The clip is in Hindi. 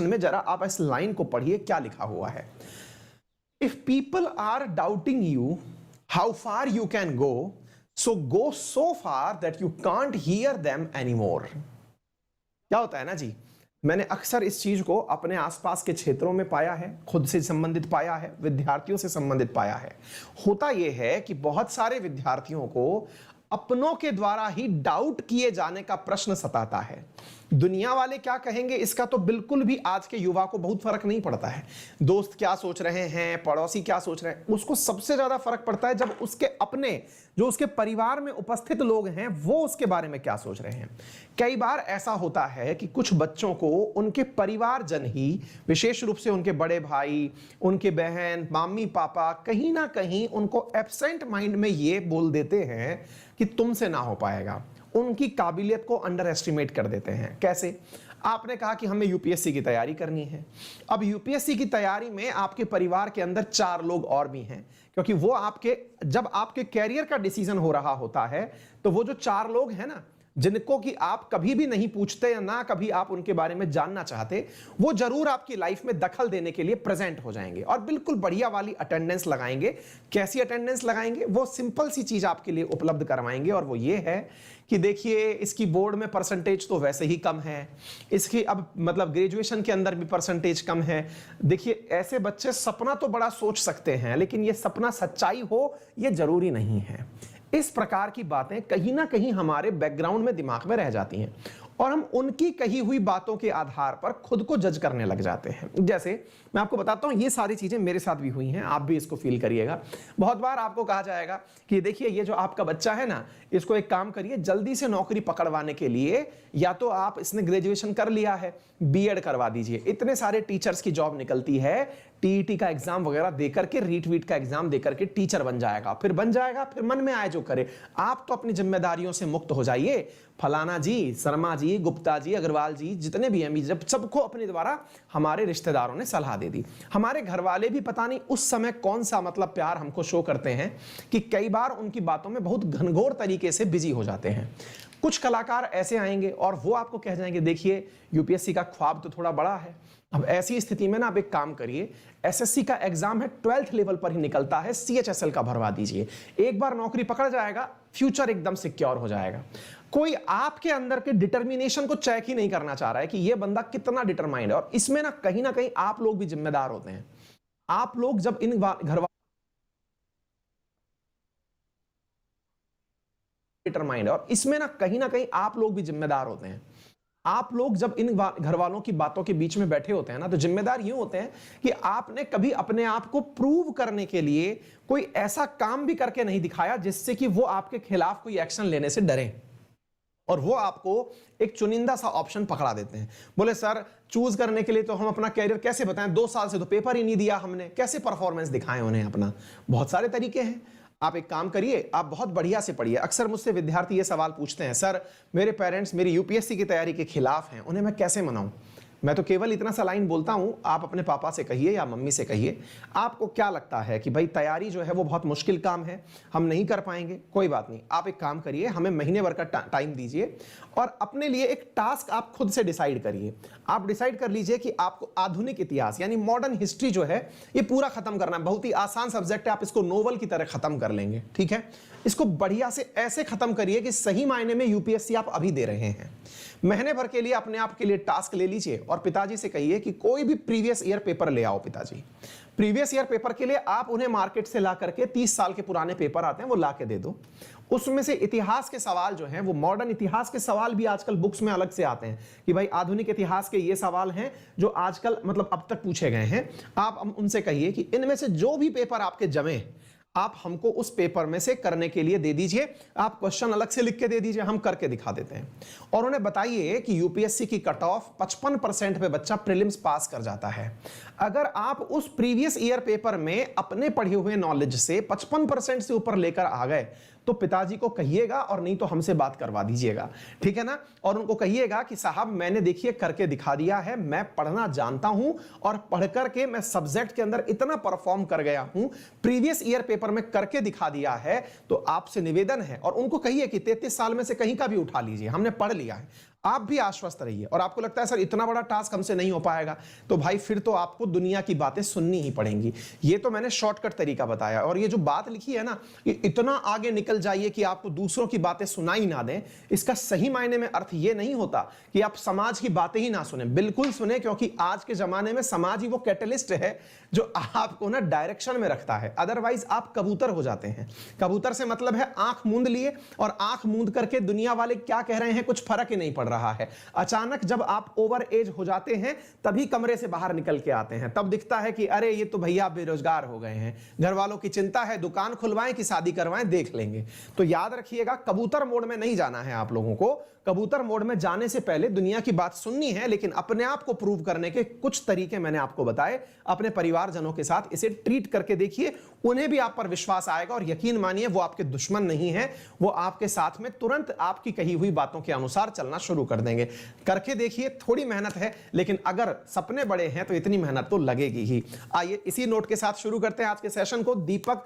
में जरा आप इस लाइन को पढ़िए, क्या लिखा हुआ है। If people are doubting you how far you can go, so go so far that you can't hear them anymore. क्या होता है ना जी, मैंने अक्सर इस चीज को अपने आसपास के क्षेत्रों में पाया है, खुद से संबंधित पाया है, विद्यार्थियों से संबंधित पाया है। होता यह है कि बहुत सारे विद्यार्थियों को अपनों के द्वारा ही डाउट किए जाने का प्रश्न सताता है। दुनिया वाले क्या कहेंगे इसका तो बिल्कुल भी आज के युवा को बहुत फर्क नहीं पड़ता है। दोस्त क्या सोच रहे हैं, पड़ोसी क्या सोच रहे हैं, उसको सबसे ज्यादा फर्क पड़ता है जब उसके अपने, जो उसके परिवार में उपस्थित लोग हैं, वो उसके बारे में क्या सोच रहे हैं। कई बार ऐसा होता है कि कुछ बच्चों को उनके परिवारजन ही, विशेष रूप से उनके बड़े भाई, उनके बहन, मम्मी पापा, कहीं ना कहीं उनको एब्सेंट माइंड में ये बोल देते हैं कि तुमसे ना हो पाएगा। उनकी काबिलियत को अंडर एस्टिमेट कर देते हैं। कैसे? आपने कहा कि हमें यूपीएससी की तैयारी करनी है। अब यूपीएससी की तैयारी में आपके परिवार के अंदर 4 लोग और भी हैं, क्योंकि वो आपके, जब आपके कैरियर का डिसीजन हो रहा होता है तो वो जो 4 लोग हैं ना, जिनको कि आप कभी भी नहीं पूछते या ना कभी आप उनके बारे में जानना चाहते, वो जरूर आपकी लाइफ में दखल देने के लिए प्रेजेंट हो जाएंगे और बिल्कुल बढ़िया वाली अटेंडेंस लगाएंगे। कैसी अटेंडेंस लगाएंगे? वो सिंपल सी चीज आपके लिए उपलब्ध करवाएंगे और वो ये है कि देखिए इसकी बोर्ड में परसेंटेज तो वैसे ही कम है, इसकी अब मतलब ग्रेजुएशन के अंदर भी परसेंटेज कम है। देखिए ऐसे बच्चे सपना तो बड़ा सोच सकते हैं, लेकिन ये सपना सच्चाई हो ये जरूरी नहीं है। इस प्रकार की बातें कहीं ना कहीं हमारे बैकग्राउंड में, दिमाग में रह जाती हैं और हम उनकी कही हुई बातों के आधार पर खुद को जज करने लग जाते हैं। जैसे मैं आपको बताता हूं, ये सारी चीजें मेरे साथ भी हुई हैं, आप भी इसको फील करिएगा। बहुत बार आपको कहा जाएगा कि देखिए ये जो आपका बच्चा है ना, इसको एक काम करिए, जल्दी से नौकरी पकड़वाने के लिए या तो आप, इसने ग्रेजुएशन कर लिया है, बीएड करवा दीजिए। इतने सारे टीचर्स की जॉब निकलती है, टीईटी का एग्जाम वगैरह देकर के, रीटवीट का एग्जाम देकर के टीचर बन जाएगा, फिर मन में आए जो करे। आप तो अपनी जिम्मेदारियों से मुक्त हो जाइए। फलाना जी, शर्मा जी, गुप्ता जी, अग्रवाल जी, जितने भी हैं, जब सबको अपने द्वारा हमारे रिश्तेदारों ने सलाह दे दी। हमारे घर वाले भी पता नहीं उस समय कौन सा मतलब प्यार हमको शो करते हैं कि कई बार उनकी बातों में बहुत घनघोर तरीके से बिजी हो जाते हैं। कुछ कलाकार ऐसे आएंगे और वो आपको कह जाएंगे देखिए यूपीएससी का ख्वाब तो थोड़ा बड़ा है। अब ऐसी स्थिति में ना आप एक काम करिए, एसएससी का एग्जाम है 12th लेवल पर ही निकलता है, सीएचएसएल का भरवा दीजिए। एक बार नौकरी पकड़ जाएगा, फ्यूचर एकदम सिक्योर हो जाएगा। कोई आपके अंदर के डिटर्मिनेशन को चेक ही नहीं करना चाह रहा है कि ये बंदा कितना डिटरमाइंड है। और इसमें ना कहीं आप लोग भी जिम्मेदार होते हैं। आप लोग जब इन घर डिटरमाइंड है और इसमें ना कहीं आप लोग भी जिम्मेदार होते हैं। आप लोग जब इन घर वालों की बातों के बीच में बैठे होते हैं ना, तो जिम्मेदार यूं होते हैं कि आपने कभी अपने आप को प्रूव करने के लिए कोई ऐसा काम भी करके नहीं दिखाया जिससे कि वो आपके खिलाफ कोई एक्शन लेने से डरे। और वो आपको एक चुनिंदा सा ऑप्शन पकड़ा देते हैं। बोले सर चूज करने के लिए तो हम अपना कैरियर कैसे बताएं, 2 साल से तो पेपर ही नहीं दिया हमने, कैसे परफॉर्मेंस दिखाएं उन्हें अपना। बहुत सारे तरीके हैं। आप एक काम करिए, आप बहुत बढ़िया से पढ़िए। अक्सर मुझसे विद्यार्थी ये सवाल पूछते हैं, सर मेरे पेरेंट्स मेरी यूपीएससी की तैयारी के खिलाफ हैं, उन्हें मैं कैसे मनाऊं। मैं तो केवल इतना सा लाइन बोलता हूं, आप अपने पापा से कहिए या मम्मी से कहिए, आपको क्या लगता है कि भाई तैयारी जो है वो बहुत मुश्किल काम है, हम नहीं कर पाएंगे। कोई बात नहीं, आप एक काम करिए, हमें महीने भर का टाइम दीजिए और अपने लिए एक टास्क आप खुद से डिसाइड करिए। आप डिसाइड कर लीजिए कि आपको आधुनिक इतिहास यानी मॉडर्न हिस्ट्री जो है ये पूरा खत्म करना है। बहुत ही आसान सब्जेक्ट है, आप इसको नोवेल की तरह खत्म कर लेंगे। ठीक है, इसको बढ़िया से ऐसे खत्म करिए कि सही मायने में यूपीएससी आप अभी दे रहे हैं। महीने भर के लिए अपने आप के लिए टास्क ले लीजिए और पिताजी से कहिए कि कोई भी प्रीवियस ईयर पेपर ले आओ। पिताजी प्रीवियस ईयर पेपर के लिए आप उन्हें मार्केट से ला करके 30 साल के पुराने पेपर आते हैं वो ला के दे दो। उसमें से इतिहास के सवाल जो हैं, वो मॉडर्न इतिहास के सवाल भी आजकल बुक्स में अलग से आते हैं कि भाई आधुनिक इतिहास के ये सवाल हैं जो आजकल मतलब अब तक पूछे गए हैं। आप उनसे कहिए कि इनमें से जो भी पेपर आपके जमे, आप हमको उस पेपर में से करने के लिए दे दीजिए। आप क्वेश्चन अलग से लिख के दे दीजिए, हम करके दिखा देते हैं। और उन्हें बताइए कि यूपीएससी की कट ऑफ 55% पे बच्चा प्रीलिम्स पास कर जाता है। अगर आप उस प्रीवियस ईयर पेपर में अपने पढ़े हुए नॉलेज से 55% से ऊपर लेकर आ गए तो पिताजी को कहिएगा और नहीं तो हमसे बात करवा दीजिएगा। ठीक है ना। और उनको कहिएगा कि साहब मैंने देखिए करके दिखा दिया है, मैं पढ़ना जानता हूं और पढ़ करके मैं सब्जेक्ट के अंदर इतना परफॉर्म कर गया हूं, प्रीवियस ईयर पेपर में करके दिखा दिया है। तो आपसे निवेदन है, और उनको कहिए कि 33 साल में से कहीं का भी उठा लीजिए, हमने पढ़ लिया है। आप भी आश्वस्त रहिए। और आपको लगता है सर इतना बड़ा टास्क हमसे नहीं हो पाएगा, तो भाई फिर तो आपको दुनिया की बातें सुननी ही पड़ेंगी। ये तो मैंने शॉर्टकट तरीका बताया। और ये जो बात लिखी है ना कि इतना आगे निकल जाइए कि आपको दूसरों की बातें सुनाई ना दें, इसका सही मायने में अर्थ ये नहीं होता कि आप समाज की बातें ही ना सुने। बिल्कुल सुने, क्योंकि आज के जमाने में समाज ही वो कैटलिस्ट है जो आपको ना डायरेक्शन में रखता है, अदरवाइज आप कबूतर हो जाते हैं। कबूतर से मतलब है आंख मूंद लिए, और आंख मूंद करके दुनिया वाले क्या कह रहे हैं कुछ फर्क ही नहीं पड़ रहा है। अचानक जब आप ओवर एज हो जाते हैं तभी कमरे से बाहर निकल के आते हैं, तब दिखता है कि अरे ये तो भैया बेरोजगार हो गए हैं, घर वालों की चिंता है, दुकान खुलवाएं कि शादी करवाएं देख लेंगे। तो याद रखिएगा, कबूतर मोड में नहीं जाना है आप लोगों को। कबूतर मोड में जाने से पहले दुनिया की बात सुननी है, लेकिन अपने आप को प्रूव करने के कुछ तरीके मैंने आपको बताए। अपने परिवारजनों के साथ इसे ट्रीट करके देखिए, उन्हें भी आप पर विश्वास आएगा। और यकीन मानिए वो आपके दुश्मन नहीं है, वो आपके साथ में तुरंत आपकी कही हुई बातों के अनुसार चलना शुरू कर देंगे। करके देखिए, थोड़ी मेहनत है, लेकिन अगर सपने बड़े हैं तो इतनी मेहनत तो लगेगी ही। आइए इसी नोट के साथ शुरू करते हैं आज के सेशन को। दीपक